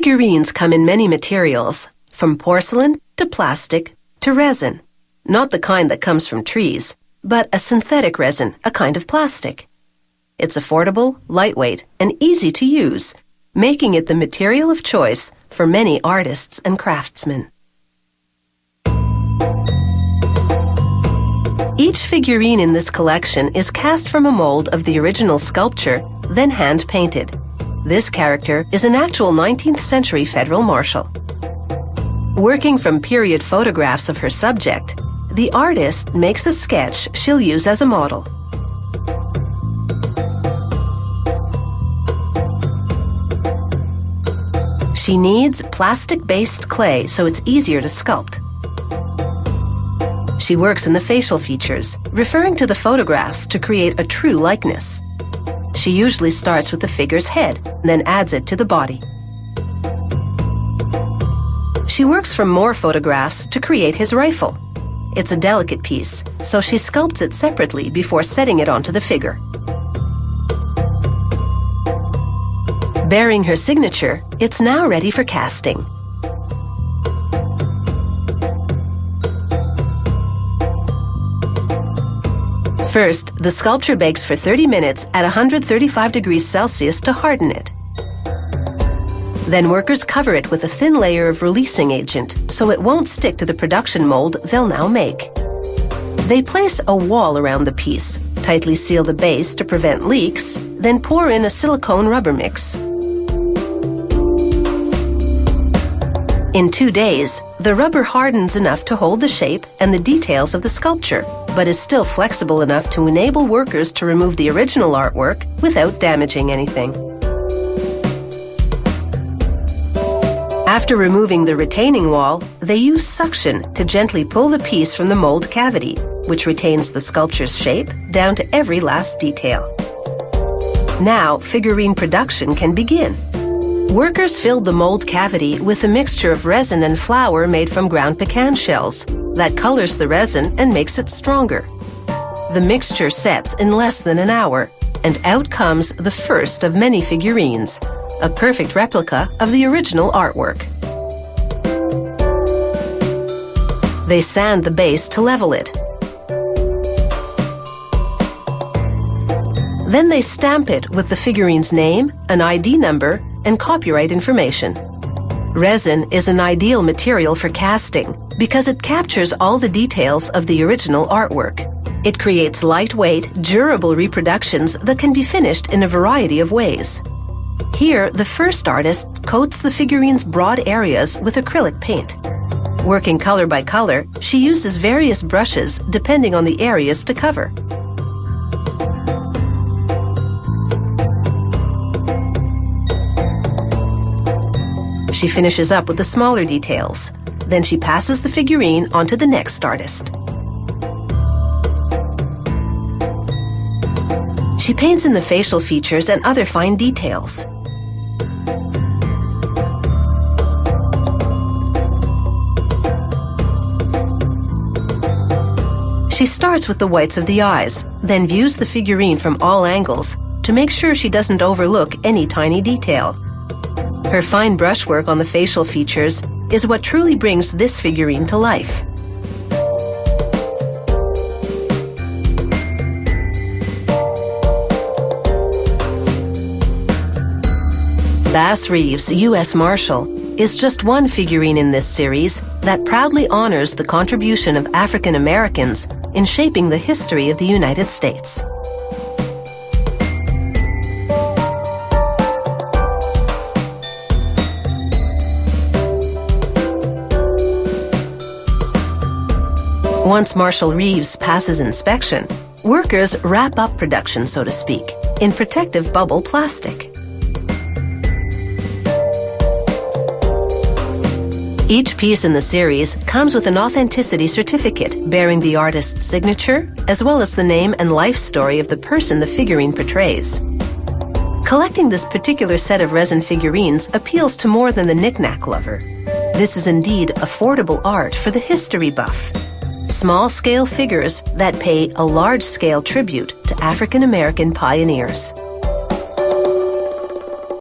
Figurines come in many materials, from porcelain to plastic to resin. Not the kind that comes from trees, but a synthetic resin, a kind of plastic. It's affordable, lightweight, and easy to use, making it the material of choice for many artists and craftsmen. Each figurine in this collection is cast from a mold of the original sculpture, then hand-painted. This character is an actual 19th century federal marshal. Working from period photographs of her subject, the artist makes a sketch she'll use as a model. She needs plastic-based clay so it's easier to sculpt. She works in the facial features, referring to the photographs to create a true likeness. She usually starts with the figure's head, then adds it to the body. She works from more photographs to create his rifle. It's a delicate piece, so she sculpts it separately before setting it onto the figure. Bearing her signature, it's now ready for casting. First, the sculpture bakes for 30 minutes at 135 degrees Celsius to harden it. Then workers cover it with a thin layer of releasing agent so it won't stick to the production mold they'll now make. They place a wall around the piece, tightly seal the base to prevent leaks, then pour in a silicone rubber mix. In 2 days, the rubber hardens enough to hold the shape and the details of the sculpture, but is still flexible enough to enable workers to remove the original artwork without damaging anything. After removing the retaining wall, they use suction to gently pull the piece from the mold cavity, which retains the sculpture's shape down to every last detail. Now, figurine production can begin. Workers filled the mold cavity with a mixture of resin and flour made from ground pecan shells that colors the resin and makes it stronger. The mixture sets in less than an hour, and out comes the first of many figurines, a perfect replica of the original artwork. They sand the base to level it. Then they stamp it with the figurine's name, an ID number, and copyright information. Resin is an ideal material for casting because it captures all the details of the original artwork. It creates lightweight, durable reproductions that can be finished in a variety of ways. Here, the first artist coats the figurine's broad areas with acrylic paint. Working color by color, she uses various brushes depending on the areas to cover. She finishes up with the smaller details. Then she passes the figurine on to the next artist. She paints in the facial features and other fine details. She starts with the whites of the eyes, then views the figurine from all angles to make sure she doesn't overlook any tiny detail. Her fine brushwork on the facial features is what truly brings this figurine to life. Bass Reeves, U.S. Marshal, is just one figurine in this series that proudly honors the contribution of African Americans in shaping the history of the United States. Once Marshal Reeves passes inspection, workers wrap up production, so to speak, in protective bubble plastic. Each piece in the series comes with an authenticity certificate bearing the artist's signature, as well as the name and life story of the person the figurine portrays. Collecting this particular set of resin figurines appeals to more than the knick-knack lover. This is indeed affordable art for the history buff. Small-scale figures that pay a large-scale tribute to African American pioneers.